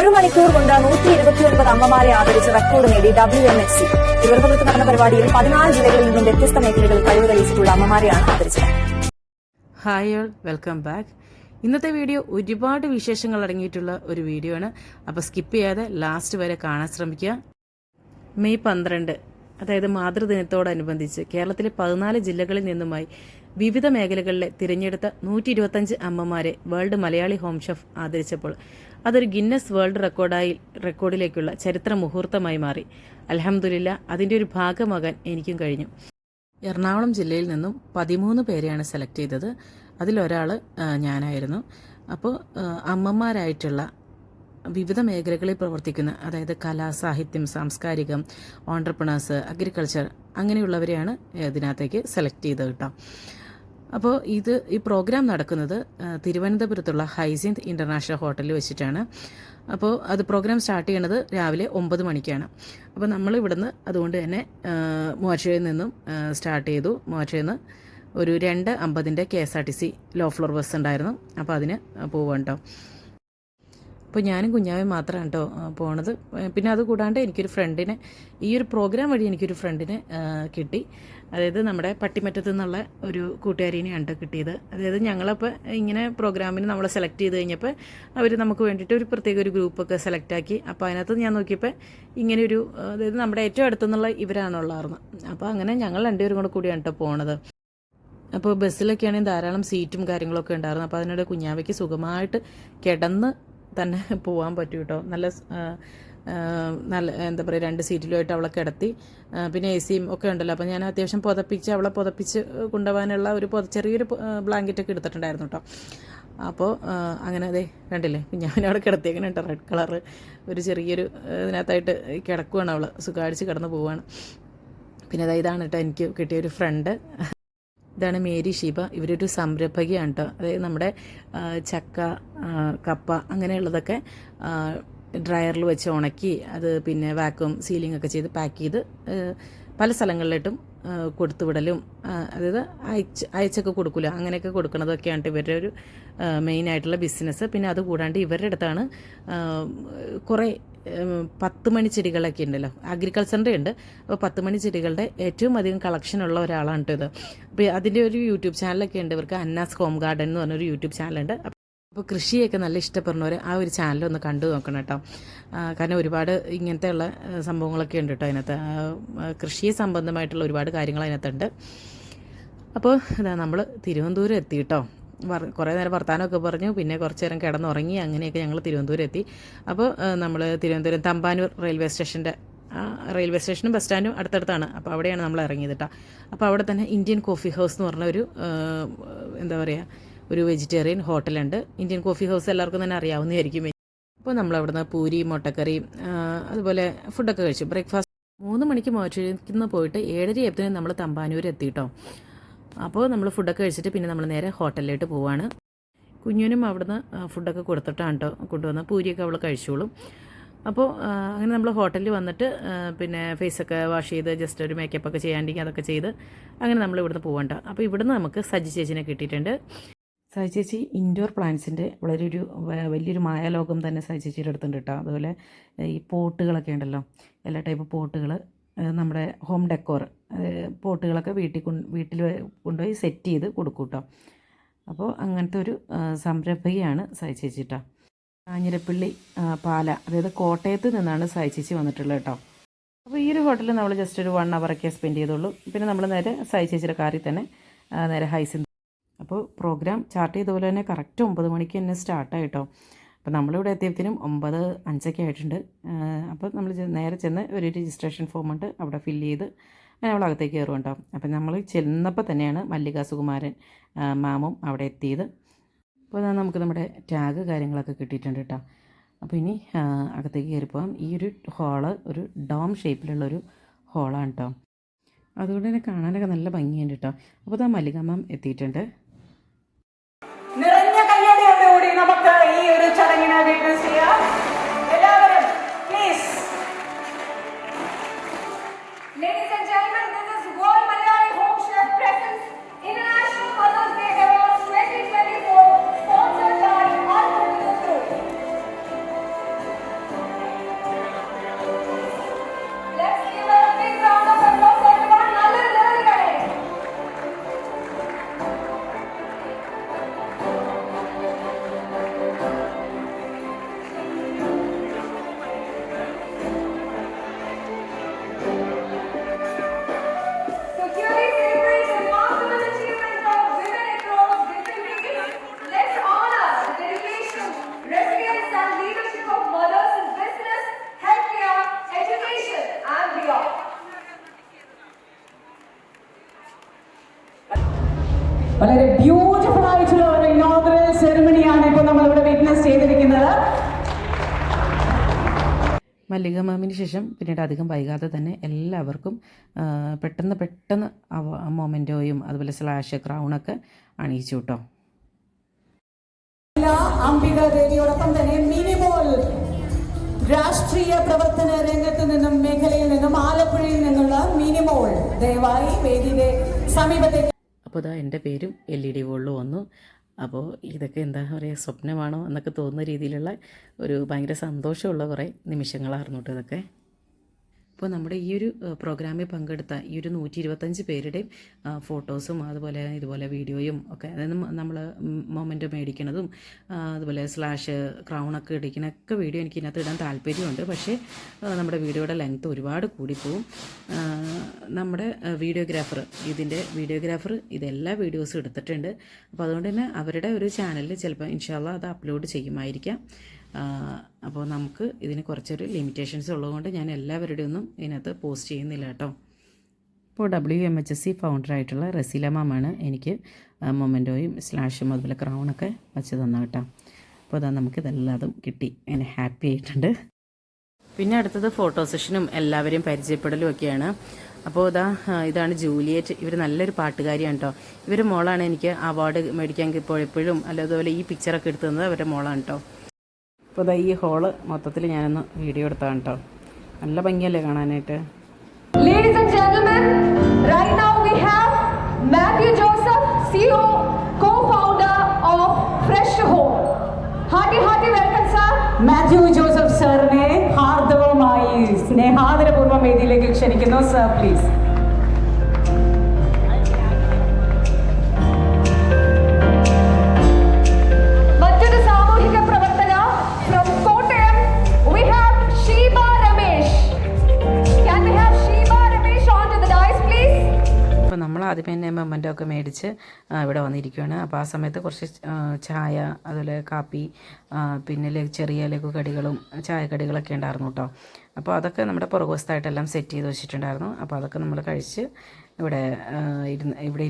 ഒരു മണിക്കൂർ കൊണ്ട് 129 അമ്മമാരെ ആദരിച്ച് റെക്കോർഡ് നേടി WMHC. തിരുവനന്തപുരത്ത് നടന്ന പരിപാടിയിൽ 14 ജില്ലകളിൽ നിന്നും വ്യത്യസ്ത മേഖലകളിൽ കഴിവ് തെളിയിച്ചിട്ടുള്ള അമ്മമാരെയാണ് ആദരിച്ചത്. Hi all, welcome back. ഇന്നത്തെ വീഡിയോ ഒരുപാട് വിശേഷങ്ങൾ അടങ്ങിയിട്ടുള്ള ഒരു വീഡിയോ ആണ്. അപ്പോൾ സ്കിപ്പ് ചെയ്യാതെ ലാസ്റ്റ് വരെ കാണാൻ ശ്രമിക്കുക. മെയ് 12, അതായത് മാതൃദിനത്തോടനുബന്ധിച്ച് കേരളത്തിലെ 14 ജില്ലകളിൽ നിന്നുമായി വിവിധ മേഖലകളിലെ തിരഞ്ഞെടുത്ത 125 അമ്മമാരെ വേൾഡ് മലയാളി ഹോം ഷെഫ് ആദരിച്ചപ്പോൾ അതൊരു ഗിന്നസ് വേൾഡ് റെക്കോർഡിലേക്കുള്ള ചരിത്ര മുഹൂർത്തമായി മാറി. അൽഹംദുലില്ലാ, അതിൻ്റെ ഒരു ഭാഗമാകാൻ എനിക്കും കഴിഞ്ഞു. എറണാകുളം ജില്ലയിൽ നിന്നും 13 പേരെയാണ് സെലക്ട് ചെയ്തത്. അതിലൊരാൾ ഞാനായിരുന്നു. അപ്പോൾ അമ്മമാരായിട്ടുള്ള വിവിധ മേഖലകളിൽ പ്രവർത്തിക്കുന്ന, അതായത് കല, സാഹിത്യം, സാംസ്കാരികം, ഓൺട്രപ്രണേഴ്സ്, അഗ്രികൾച്ചർ, അങ്ങനെയുള്ളവരെയാണ് ഇതിനകത്തേക്ക് സെലക്ട് ചെയ്തത് കേട്ടോ. അപ്പോൾ ഈ പ്രോഗ്രാം നടക്കുന്നത് തിരുവനന്തപുരത്തുള്ള ഹൈസിന്ത് ഇൻ്റർനാഷണൽ ഹോട്ടലിൽ വെച്ചിട്ടാണ്. അപ്പോൾ പ്രോഗ്രാം സ്റ്റാർട്ട് ചെയ്യണത് രാവിലെ 9 മണിക്കാണ്. അപ്പോൾ നമ്മൾ ഇവിടുന്ന് അതുകൊണ്ട് തന്നെ മൂവാറ്റുപുഴയിൽ നിന്നും സ്റ്റാർട്ട് ചെയ്തു. മൂവാറ്റുപുഴയിൽ നിന്ന് ഒരു 2:50 KSRTC ലോ ഫ്ലോർ ബസ് ഉണ്ടായിരുന്നു. അപ്പോൾ അതിന് പോവാം കേട്ടോ. അപ്പോൾ ഞാനും കുഞ്ഞാവും മാത്രമാണ് കേട്ടോ പോണത്. പിന്നെ അത് കൂടാണ്ട് എനിക്കൊരു ഫ്രണ്ടിനെ, ഈ ഒരു പ്രോഗ്രാം വഴി എനിക്കൊരു ഫ്രണ്ടിനെ കിട്ടി. അതായത് നമ്മുടെ പട്ടിമറ്റത്ത് നിന്നുള്ള ഒരു കൂട്ടുകാരിനെയാണ് കേട്ടോ കിട്ടിയത്. അതായത് ഞങ്ങളപ്പോൾ ഇങ്ങനെ പ്രോഗ്രാമിന് നമ്മളെ സെലക്ട് ചെയ്ത് കഴിഞ്ഞപ്പോൾ അവർ നമുക്ക് വേണ്ടിയിട്ട് ഒരു പ്രത്യേക ഒരു ഗ്രൂപ്പൊക്കെ സെലക്ട് ആക്കി. അപ്പോൾ അതിനകത്ത് ഞാൻ നോക്കിയപ്പോൾ ഇങ്ങനെയൊരു, അതായത് നമ്മുടെ ഏറ്റവും അടുത്തുനിന്നുള്ള ഇവരാണുള്ളായിരുന്നു. അപ്പോൾ അങ്ങനെ ഞങ്ങൾ രണ്ടുപേരും കൂടിയാണ് കേട്ടോ പോണത്. അപ്പോൾ ബസ്സിലൊക്കെ ആണെങ്കിൽ ധാരാളം സീറ്റും കാര്യങ്ങളൊക്കെ ഉണ്ടായിരുന്നു. അപ്പോൾ അതിനിടെ കുഞ്ഞാവയ്ക്ക് സുഖമായിട്ട് കിടന്ന് തന്നെ പോകാൻ പറ്റും കേട്ടോ. നല്ല എന്താ പറയുക, 2 സീറ്റിലുമായിട്ട് അവളെ കിടത്തി. പിന്നെ AC ഒക്കെ ഉണ്ടല്ലോ. അപ്പോൾ ഞാൻ അത്യാവശ്യം അവളെ പുതപ്പിച്ച് കൊണ്ടുപോകാനുള്ള ഒരു ചെറിയൊരു ബ്ലാങ്കറ്റൊക്കെ എടുത്തിട്ടുണ്ടായിരുന്നു കേട്ടോ. അപ്പോൾ അങ്ങനെ അതെ കണ്ടില്ലേ, ഞാൻ അവിടെ കിടത്തിയേക്കണം കേട്ടോ. റെഡ് കളറ് ഒരു ചെറിയൊരു ഇതിനകത്തായിട്ട് കിടക്കുവാണ് അവൾ, സുഖാടിച്ച് കിടന്ന് പോവുകയാണ്. പിന്നെ ഇതാണ് കേട്ടോ എനിക്ക് കിട്ടിയൊരു ഫ്രണ്ട്. ഇതാണ് മേരി ഷീബ. ഇവരൊരു സംരംഭകയാണ് കേട്ടോ. അതായത് നമ്മുടെ ചക്ക, കപ്പ അങ്ങനെയുള്ളതൊക്കെ ഡ്രയറിൽ വെച്ച് ഉണക്കി അത് പിന്നെ വാക്വം സീലിംഗ് ഒക്കെ ചെയ്ത് പാക്ക് ചെയ്ത് പല സ്ഥലങ്ങളിലിട്ടും കൊടുത്തുവിടലും, അതായത് അയച്ചൊക്കെ കൊടുക്കില്ല, അങ്ങനെയൊക്കെ കൊടുക്കുന്നതൊക്കെയാണ് ഇവരുടെ ഒരു മെയിനായിട്ടുള്ള ബിസിനസ്. പിന്നെ അത് കൂടാണ്ട് ഇവരുടെ അടുത്താണ് കുറേ 10 മണി ചെടികളൊക്കെ ഉണ്ടല്ലോ, അഗ്രികൾച്ചറിൻ്റെ ഉണ്ട്. അപ്പോൾ 10 മണി ചെടികളുടെ ഏറ്റവും അധികം കളക്ഷനുള്ള ഒരാളാണ് കേട്ടോ ഇത്. അപ്പോൾ അതിൻ്റെ ഒരു യൂട്യൂബ് ചാനലൊക്കെ ഉണ്ട് ഇവർക്ക്. അന്നാസ് ഹോം ഗാർഡൻ എന്ന് പറഞ്ഞൊരു യൂട്യൂബ് ചാനലുണ്ട്. അപ്പോൾ കൃഷിയൊക്കെ നല്ല ഇഷ്ടപ്പെടുന്നവർ ആ ഒരു ചാനലൊന്ന് കണ്ടു നോക്കണം കേട്ടോ. കാരണം ഒരുപാട് ഇങ്ങനത്തെ ഉള്ള സംഭവങ്ങളൊക്കെ ഉണ്ട് കേട്ടോ അതിനകത്ത്. കൃഷി സംബന്ധമായിട്ടുള്ള ഒരുപാട് കാര്യങ്ങൾ അതിനകത്തുണ്ട്. അപ്പോൾ നമ്മൾ തിരുവനന്തപുരം എത്തി കേട്ടോ. കുറേ നേരം വർത്താനമൊക്കെ പറഞ്ഞു, പിന്നെ കുറച്ച് നേരം കിടന്നുറങ്ങി. അങ്ങനെയൊക്കെ ഞങ്ങൾ തിരുവനന്തപുരം എത്തി. അപ്പോൾ നമ്മൾ തിരുവനന്തപുരം തമ്പാനൂർ റെയിൽവേ സ്റ്റേഷനും ബസ് സ്റ്റാൻഡും അടുത്തടുത്താണ്. അപ്പോൾ അവിടെയാണ് നമ്മൾ ഇറങ്ങിയത് കേട്ടോ. അപ്പോൾ അവിടെ തന്നെ ഇന്ത്യൻ കോഫി ഹൗസ് എന്ന് പറഞ്ഞ ഒരു എന്താ പറയുക, ഒരു വെജിറ്റേറിയൻ ഹോട്ടലുണ്ട്. ഇന്ത്യൻ കോഫി ഹൗസ് എല്ലാവർക്കും തന്നെ അറിയാവുന്നതായിരിക്കും. അപ്പോൾ നമ്മളവിടുന്ന് പൂരി, മുട്ടക്കറി, അതുപോലെ ഫുഡൊക്കെ കഴിച്ചു. ബ്രേക്ക്ഫാസ്റ്റ് 3 മണിക്ക് മൂവാറ്റുപുഴയിൽ പോയിട്ട് 7:30 നമ്മൾ തമ്പാനൂർ എത്തി കേട്ടോ. അപ്പോൾ നമ്മൾ ഫുഡൊക്കെ കഴിച്ചിട്ട് പിന്നെ നമ്മൾ നേരെ ഹോട്ടലിലോട്ട് പോവാണ്. കുഞ്ഞിനും അവിടുന്ന് ഫുഡൊക്കെ കൊടുത്തിട്ടാണ് കേട്ടോ കൊണ്ടുവന്ന്. പൂരിയൊക്കെ അവൾ കഴിച്ചോളും. അപ്പോൾ അങ്ങനെ നമ്മൾ ഹോട്ടലിൽ വന്നിട്ട് പിന്നെ ഫേസൊക്കെ വാഷ് ചെയ്ത് ജസ്റ്റ് ഒരു മേക്കപ്പൊക്കെ ചെയ്യാണ്ടെങ്കിൽ അതൊക്കെ ചെയ്ത് അങ്ങനെ നമ്മൾ ഇവിടുന്ന് പോകണ്ട. അപ്പോൾ ഇവിടുന്ന് നമുക്ക് സജി ചേച്ചിനെ കിട്ടിയിട്ടുണ്ട്. സജി ചേച്ചി ഇൻഡോർ പ്ലാന്റ്സിൻ്റെ വളരെ വലിയൊരു മായാലോകം തന്നെ സജി ചേച്ചിയുടെ അടുത്തുണ്ട് കേട്ടോ. അതുപോലെ ഈ പോട്ടുകളൊക്കെ ഉണ്ടല്ലോ, എല്ലാ ടൈപ്പ് പോട്ടുകൾ, നമ്മുടെ ഹോം ഡെക്കോർ പോട്ടുകളൊക്കെ വീട്ടിൽ കൊണ്ടുപോയി സെറ്റ് ചെയ്ത് കൊടുക്കും കേട്ടോ. അപ്പോൾ അങ്ങനത്തെ ഒരു സംരംഭകയാണ് സജി ചേച്ചി കേട്ടോ. കാഞ്ഞിരപ്പള്ളി പാല, അതായത് കോട്ടയത്ത് നിന്നാണ് സജി ചേച്ചി വന്നിട്ടുള്ളത് കേട്ടോ. അപ്പോൾ ഈ ഒരു ഹോട്ടലിൽ നമ്മൾ ജസ്റ്റ് ഒരു 1 hour സ്പെൻഡ് ചെയ്തുള്ളൂ. പിന്നെ നമ്മൾ നേരെ സജി ചേച്ചിയുടെ കാറിൽ തന്നെ നേരെ ഹൈസിന്ത്. അപ്പോൾ പ്രോഗ്രാം ചാർട്ട് ചെയ്ത പോലെ തന്നെ കറക്റ്റ് 9 മണിക്ക് തന്നെ സ്റ്റാർട്ടായിട്ടോ. അപ്പോൾ നമ്മളിവിടെ എത്തിയപ്പോഴത്തേനും 9:05 ആയിട്ടുണ്ട്. അപ്പോൾ നമ്മൾ നേരെ ചെന്ന് ഒരു രജിസ്ട്രേഷൻ ഫോം ഉണ്ട്, അവിടെ ഫില്ല് ചെയ്ത് നമ്മൾ അകത്തേക്ക് കയറും. അപ്പോൾ നമ്മൾ ചെന്നപ്പോൾ തന്നെയാണ് മല്ലിക സുകുമാരൻ മാമും അവിടെ എത്തിയത്. അപ്പോൾ നമുക്ക് നമ്മുടെ ടാഗ് കാര്യങ്ങളൊക്കെ കിട്ടിയിട്ടുണ്ട് കേട്ടോ. അപ്പോൾ ഇനി അകത്തേക്ക് കയറി പോകാം. ഈ ഒരു ഹോള് ഒരു ഡോം ഷേപ്പിലുള്ളൊരു ഹോളാണ് കേട്ടോ. അതുകൊണ്ട് തന്നെ കാണാനൊക്കെ നല്ല ഭംഗിയുണ്ട് കേട്ടോ. അപ്പോൾ മല്ലിക മാം എത്തിയിട്ടുണ്ട്. നിറഞ്ഞ കയ്യടിയോടുകൂടി നമുക്ക് ഈ ഒരു ചടങ്ങിനെ വിറ്റ്നസ് ചെയ്യാം. എല്ലാവരും please. Ladies and gentlemen, this is World Malayali Home Chef Presents International Mother's Day Awards 2024, sponsored by Alpha Group. വളരെ ബ്യൂട്ടിഫുൾ ആയിട്ടുള്ള ഒരു ഇനോഗ്രൽ സെറിമണിയാണ് ഇപ്പോൾ നമ്മളിവിടെ വിറ്റ്നസ് ചെയ്തിരിക്കുന്നത്. മല്ലിക മാമിന് ശേഷം പിന്നീട് അധികം വൈകാതെ തന്നെ എല്ലാവർക്കും പെട്ടെന്ന് മൊമെൻറ്റോയും അതുപോലെ സ്ലാഷ് ക്രൗണൊക്കെ അണിയിച്ചു കേട്ടോ. അംബിക ദേവിയോടൊപ്പം തന്നെ മിനിമോൾ രാഷ്ട്രീയ പ്രവർത്തന രംഗത്ത് നിന്നും മേഖലയിൽ നിന്നും ആലപ്പുഴയിൽ നിന്നുള്ള മിനിമോൾ ദയവായി വേദിയുടെ സമീപത്തേക്ക്. അപ്പോൾ ഇതാ എൻ്റെ പേരും LED വോളിൽ വന്നു. അപ്പോൾ ഇതൊക്കെ എന്താ പറയുക, സ്വപ്നമാണോ എന്നൊക്കെ തോന്നുന്ന രീതിയിലുള്ള ഒരു ഭയങ്കര സന്തോഷമുള്ള കുറേ നിമിഷങ്ങളായിരുന്നു കേട്ടോ ഇതൊക്കെ. അപ്പോൾ നമ്മുടെ ഈ ഒരു പ്രോഗ്രാമിൽ പങ്കെടുത്ത ഈ ഒരു 125 പേരുടെയും ഫോട്ടോസും അതുപോലെ ഇതുപോലെ വീഡിയോയും ഒക്കെ, അതായത് നമ്മൾ മൊമെൻറ്റോ മേടിക്കണതും അതുപോലെ സ്ലാഷ് ക്രൗണൊക്കെ ഇടിക്കണൊക്കെ വീഡിയോ എനിക്ക് ഇതിനകത്ത് ഇടാൻ താല്പര്യമുണ്ട്. പക്ഷേ നമ്മുടെ വീഡിയോയുടെ ലെങ്ത്ത് ഒരുപാട് കൂടിപ്പോവും. നമ്മുടെ വീഡിയോഗ്രാഫർ ഇതെല്ലാ വീഡിയോസും എടുത്തിട്ടുണ്ട്. അപ്പോൾ അതുകൊണ്ട് തന്നെ അവരുടെ ഒരു ചാനലിൽ ചിലപ്പോൾ ഇൻഷാല്ലാ അത് അപ്ലോഡ് ചെയ്യുമായിരിക്കാം. അപ്പോൾ നമുക്ക് ഇതിന് കുറച്ചൊരു ലിമിറ്റേഷൻസ് ഉള്ളതുകൊണ്ട് ഞാൻ എല്ലാവരുടെയും ഒന്നും ഇതിനകത്ത് പോസ്റ്റ് ചെയ്യുന്നില്ല കേട്ടോ. ഇപ്പോൾ WMHSC ഫൗണ്ടറായിട്ടുള്ള റസീല മാമാണ് എനിക്ക് മൊമെൻറ്റോയും സ്ലാഷും അതുപോലെ ക്രൗണൊക്കെ വച്ച് തന്ന കേട്ടോ. അപ്പോൾ അതാ നമുക്കിതെല്ലാതും കിട്ടി, അങ്ങനെ ഹാപ്പി ആയിട്ടുണ്ട്. പിന്നെ അടുത്തത് ഫോട്ടോ സെഷനും എല്ലാവരെയും പരിചയപ്പെടലും ഒക്കെയാണ്. അപ്പോൾ ഇതാണ് ജൂലിയറ്റ്. ഇവർ നല്ലൊരു പാട്ടുകാരിയാണ് കേട്ടോ. ഇവർ മോളാണ് എനിക്ക് അവാർഡ് മേടിക്കാൻ പോയപ്പോഴും അതുപോലെ ഈ പിക്ചറൊക്കെ എടുത്തു തന്നത് അവരുടെ മോളാണ് കേട്ടോ. അപ്പോൾ ഈ ഹോള് മൊത്തത്തിൽ ഞാനൊന്ന് വീഡിയോ എടുത്താണ് കേട്ടോ. നല്ല ഭംഗിയല്ലേ കാണാനായിട്ട്. Ladies and gentlemen, right now we have Matthew Joseph, CEO, co-founder of Fresh Home. Hearty welcome sir. Matthew Joseph sirനെ ഹാർദവമായി സ്നേഹാദരപൂർവ്വം വേദിയിലേക്ക് ക്ഷണിക്കുന്നു. Sir please. ആദ്യമേ തന്നെ മൊമെൻറ്റോ ഒക്കെ മേടിച്ച് ഇവിടെ വന്നിരിക്കുകയാണ്. അപ്പോൾ ആ സമയത്ത് കുറച്ച് ചായ അതുപോലെ കാപ്പി പിന്നെ ചെറിയ ലഘുകടികളും ചായക്കടികളൊക്കെ ഉണ്ടായിരുന്നു കേട്ടോ. അപ്പോൾ അതൊക്കെ നമ്മുടെ പുറകുവശത്തായിട്ടെല്ലാം സെറ്റ് ചെയ്ത് വെച്ചിട്ടുണ്ടായിരുന്നു. അപ്പോൾ അതൊക്കെ നമ്മൾ കഴിച്ച് ഇവിടെ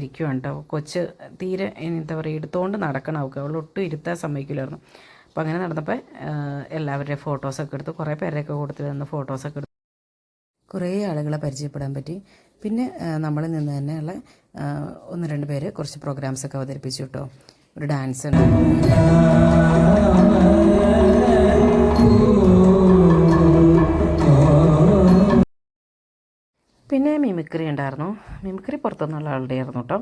ഇരിക്കുകയാണ് കേട്ടോ. കൊച്ച് തീരെ എന്താ പറയുക, എടുത്തുകൊണ്ട് നടക്കണം അവൾക്ക്, അവൾ ഒട്ടും ഇരുത്താൻ സമ്മതിക്കില്ലായിരുന്നു. അപ്പോൾ അങ്ങനെ നടന്നപ്പോൾ എല്ലാവരുടെയും ഫോട്ടോസൊക്കെ എടുത്ത് കുറേ പേരെയൊക്കെ കൊടുത്ത് തന്ന ഫോട്ടോസൊക്കെ എടുത്ത് കുറേ ആളുകളെ പരിചയപ്പെടാൻ പറ്റി. പിന്നെ നമ്മളിൽ നിന്ന് തന്നെയുള്ള 1-2 പേര് കുറച്ച് പ്രോഗ്രാംസൊക്കെ അവതരിപ്പിച്ചു കേട്ടോ. ഒരു ഡാൻസ് ഉണ്ടായിരുന്നു, പിന്നെ മിമിക്രി ഉണ്ടായിരുന്നു. മിമിക്രി പുറത്തുനിന്നുള്ള ആളുടെ ആയിരുന്നു കേട്ടോ.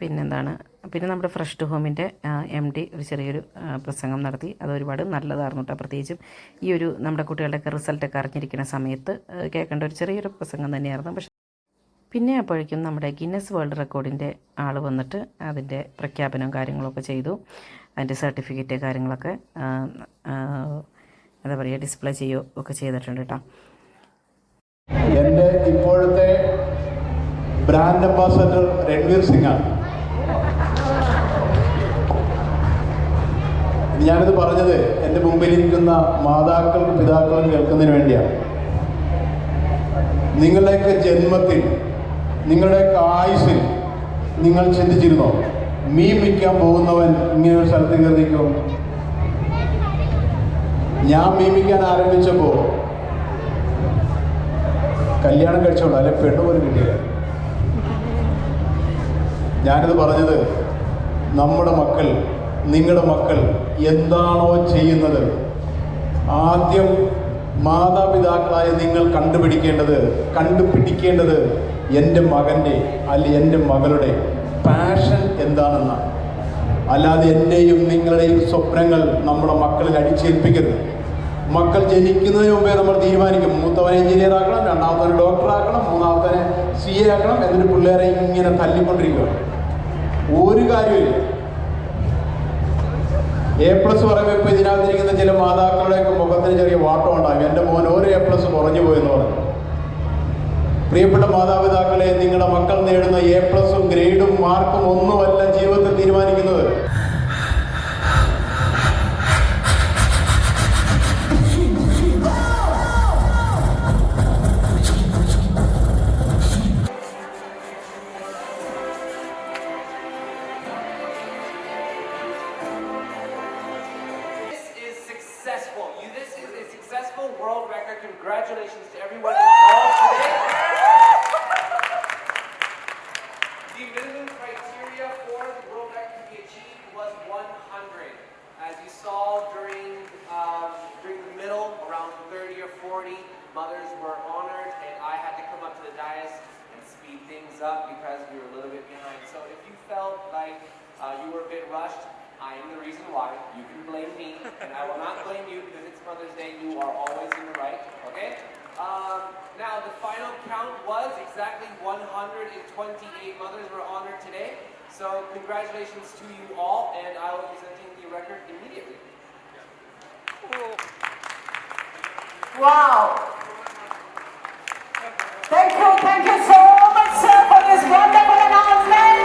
പിന്നെ നമ്മുടെ ഫ്രഷ് ടു ഹോമിൻ്റെ MD ഒരു ചെറിയൊരു പ്രസംഗം നടത്തി. അത് ഒരുപാട് നല്ലതായിരുന്നു കേട്ടോ. പ്രത്യേകിച്ചും ഈ ഒരു നമ്മുടെ കുട്ടികളുടെയൊക്കെ റിസൾട്ടൊക്കെ അറിഞ്ഞിരിക്കുന്ന സമയത്ത് കേൾക്കേണ്ട ഒരു ചെറിയൊരു പ്രസംഗം തന്നെയായിരുന്നു. പക്ഷേ പിന്നെ അപ്പോഴേക്കും നമ്മുടെ ഗിന്നസ് വേൾഡ് റെക്കോർഡിൻ്റെ ആൾ വന്നിട്ട് അതിൻ്റെ പ്രഖ്യാപനവും കാര്യങ്ങളൊക്കെ ചെയ്തു. അതിൻ്റെ സർട്ടിഫിക്കറ്റ് കാര്യങ്ങളൊക്കെ എന്താ പറയുക ഡിസ്പ്ലേ ചെയ്യുകയോ ഒക്കെ ചെയ്തിട്ടുണ്ട് കേട്ടോ. എൻ്റെ ഇപ്പോഴത്തെ ബ്രാൻഡ് അംബാസഡർ രൺവീർ സിംഗാണ്. ഞാനിത് പറഞ്ഞത് എൻ്റെ മുമ്പിലിരിക്കുന്ന മാതാക്കൾക്കും പിതാക്കൾക്കും കേൾക്കുന്നതിന് വേണ്ടിയാണ്. നിങ്ങളുടെയൊക്കെ ജന്മത്തിൽ, നിങ്ങളുടെയൊക്കെ ആയുസ്സിൽ നിങ്ങൾ ചിന്തിച്ചിരുന്നോ മീൻ വിൽക്കാൻ പോകുന്നവൻ ഇങ്ങനെ ഒരു സ്ഥലത്ത് കയറിക്കോ? ഞാൻ മീൻ വിൽക്കാൻ ആരംഭിച്ചപ്പോൾ കല്യാണം കഴിച്ചോളൂ, അല്ലെ പെണ്ണു പോലും കിട്ടിയില്ല. ഞാനിത് പറഞ്ഞത് നമ്മുടെ മക്കൾ, നിങ്ങളുടെ മക്കൾ എന്താണോ ചെയ്യുന്നത് ആദ്യം മാതാപിതാക്കളായ നിങ്ങൾ കണ്ടുപിടിക്കേണ്ടത് എൻ്റെ മകൻ്റെ അല്ലെങ്കിൽ എൻ്റെ മകളുടെ പാഷൻ എന്താണെന്നാണ്. അല്ലാതെ എൻ്റെയും നിങ്ങളുടെയും സ്വപ്നങ്ങൾ നമ്മുടെ മക്കളിൽ അടിച്ചേൽപ്പിക്കരുത്. മക്കൾ ജനിക്കുന്നതിന് മുമ്പേ നമ്മൾ തീരുമാനിക്കും, മൂത്തവനെ എഞ്ചിനീയർ ആക്കണം, രണ്ടാമത്തവനെ ഡോക്ടർ ആക്കണം, മൂന്നാമത്തവനെ CA ആക്കണം. എന്നിട്ട് പിള്ളേരെ ഇങ്ങനെ തല്ലിക്കൊണ്ടിരിക്കുക. ഒരു കാര്യമില്ല. A+ പറയുമ്പോൾ ഇപ്പോൾ ഇതിനകത്തിരിക്കുന്ന ചില മാതാക്കളുടെയൊക്കെ മുഖത്തിന് ചെറിയ വാട്ടം ഉണ്ടാകും. എൻ്റെ മോൻ ഒരു A+ കുറഞ്ഞു പോയെന്ന് പറഞ്ഞു. പ്രിയപ്പെട്ട മാതാപിതാക്കളെ, നിങ്ങളുടെ മക്കൾ നേടുന്ന A+ഉം ഗ്രേഡും മാർക്കും ഒന്നുമല്ല ജീവിതത്തിൽ തീരുമാനിക്കുന്നത്. world record. Congratulations to everyone involved today. The minimum criteria for the world record to be achieved was 100. As you saw during the middle, around 30 or 40 mothers were honored, and I had to come up to the dais and speed things up because we were a little bit behind. So if you felt like you were a bit rushed, I am the reason why. You can blame me, and I will not blame you because it's Mother's Day. You are always in the right, okay? Now, the final count was exactly 128 mothers were honored today. So congratulations to you all, and I will be presenting the record immediately. Wow. Thank you so much, sir, for this wonderful announcement.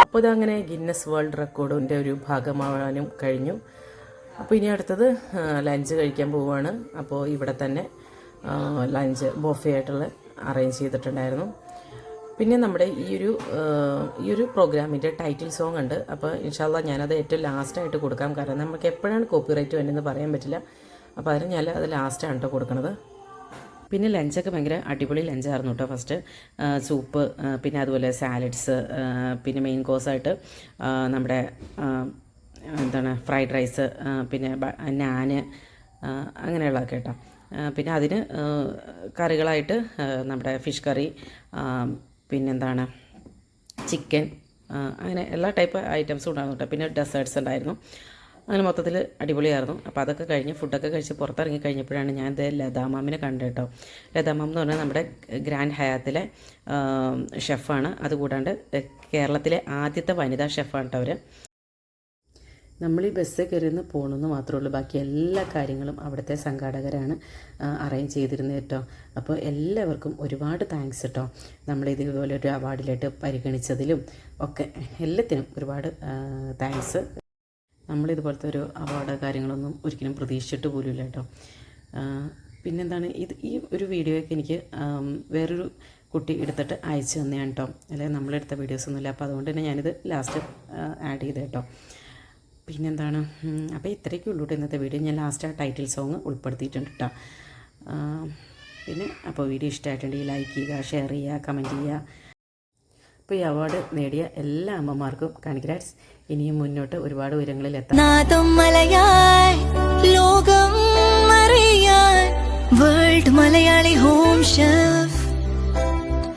അപ്പോൾ ഇതങ്ങനെ Guinness world റെക്കോർഡിൻ്റെ ഒരു ഭാഗമാവാനും കഴിഞ്ഞു. അപ്പോൾ ഇനി അടുത്തത് lunch കഴിക്കാൻ പോവുകയാണ്. അപ്പോൾ ഇവിടെ തന്നെ ലഞ്ച് ബൊഫേ ആയിട്ടുള്ള അറേഞ്ച് ചെയ്തിട്ടുണ്ടായിരുന്നു. പിന്നെ നമ്മുടെ ഈ ഒരു പ്രോഗ്രാമിൻ്റെ ടൈറ്റിൽ സോങ് ഉണ്ട്. അപ്പോൾ ഇൻഷാല്ലാ ഞാനത് ഏറ്റവും ലാസ്റ്റായിട്ട് കൊടുക്കാം. കാരണം നമുക്ക് എപ്പോഴാണ് കോപ്പിറൈറ്റ് വരുന്നതെന്ന് പറയാൻ പറ്റില്ല. അപ്പോൾ അതിന് ഞാൻ അത് ലാസ്റ്റാണ് കേട്ടോ കൊടുക്കുന്നത്. പിന്നെ ലഞ്ചൊക്കെ ഭയങ്കര അടിപൊളി ലഞ്ചായിരുന്നു കേട്ടോ. ഫസ്റ്റ് സൂപ്പ്, പിന്നെ അതുപോലെ സാലഡ്സ്, പിന്നെ മെയിൻ കോഴ്സായിട്ട് നമ്മുടെ ഫ്രൈഡ് റൈസ്, പിന്നെ നാന്, അങ്ങനെയുള്ളതൊക്കെ കേട്ടോ. പിന്നെ അതിന് കറികളായിട്ട് നമ്മുടെ ഫിഷ് കറി, പിന്നെന്താണ് ചിക്കൻ, അങ്ങനെ എല്ലാ ടൈപ്പ് ഐറ്റംസും ഉണ്ടായിരുന്നു കേട്ടോ. പിന്നെ ഡെസേർട്ട്സ് ഉണ്ടായിരുന്നു. അങ്ങനെ മൊത്തത്തിൽ അടിപൊളിയായിരുന്നു. അപ്പോൾ അതൊക്കെ കഴിഞ്ഞ് ഫുഡൊക്കെ കഴിച്ച് പുറത്തിറങ്ങി കഴിഞ്ഞപ്പോഴാണ് ഞാൻ ഇത് ലതാമാമിനെ കണ്ടത് കേട്ടോ. ലതാമാം എന്ന് പറഞ്ഞാൽ നമ്മുടെ ഗ്രാൻഡ് ഹയാത്തിലെ ഷെഫാണ്. അതുകൂടാണ്ട് കേരളത്തിലെ ആദ്യത്തെ വനിതാ ഷെഫാണ് കേട്ടോ അവർ. നമ്മൾ ഈ ബസ്സിൽ കയറിയെന്ന് പോകണമെന്ന് മാത്രമേ ഉള്ളൂ. ബാക്കി എല്ലാ കാര്യങ്ങളും അവിടുത്തെ സംഘാടകരാണ് അറേഞ്ച് ചെയ്തിരുന്നത് കേട്ടോ. അപ്പോൾ എല്ലാവർക്കും ഒരുപാട് താങ്ക്സ് കേട്ടോ. നമ്മളിതുപോലെ ഒരു അവാർഡിലായിട്ട് പരിഗണിച്ചതിലും ഒക്കെ എല്ലാത്തിനും ഒരുപാട് താങ്ക്സ്. നമ്മളിതുപോലത്തെ ഒരു അവാർഡ് കാര്യങ്ങളൊന്നും ഒരിക്കലും പ്രതീക്ഷിച്ചിട്ട് പോലുമില്ല കേട്ടോ. പിന്നെന്താണ്, ഈ ഒരു വീഡിയോയൊക്കെ എനിക്ക് വേറൊരു കുട്ടി എടുത്തിട്ട് അയച്ചു തന്നെയാണ് കേട്ടോ. അല്ലെങ്കിൽ നമ്മളെടുത്ത വീഡിയോസൊന്നുമില്ല. അപ്പോൾ അതുകൊണ്ട് തന്നെ ഞാനിത് ലാസ്റ്റ് ആഡ് ചെയ്ത് കേട്ടോ. പിന്നെന്താണ്, അപ്പോൾ ഇത്രയൊക്കെ ഉള്ളൂ കേട്ടോ ഇന്നത്തെ വീഡിയോ. ഞാൻ ലാസ്റ്റ് ആ ടൈറ്റിൽ സോങ് ഉൾപ്പെടുത്തിയിട്ടുണ്ട് കേട്ടോ. പിന്നെ അപ്പോൾ വീഡിയോ ഇഷ്ടമായിട്ടുണ്ടെങ്കിൽ ലൈക്ക് ചെയ്യുക, ഷെയർ ചെയ്യുക, കമൻറ്റ് ചെയ്യുക. അപ്പോൾ ഈ അവാർഡ് നേടിയ എല്ലാ അമ്മമാർക്കും കൺഗ്രാറ്റ്സ്. ഇനിയും മുന്നോട്ട് ഒരുപാട് ഉയരങ്ങളിൽ എത്താം. ലോകം അറിയാൻ വേൾഡ് മലയാളി ഹോം ഷോ.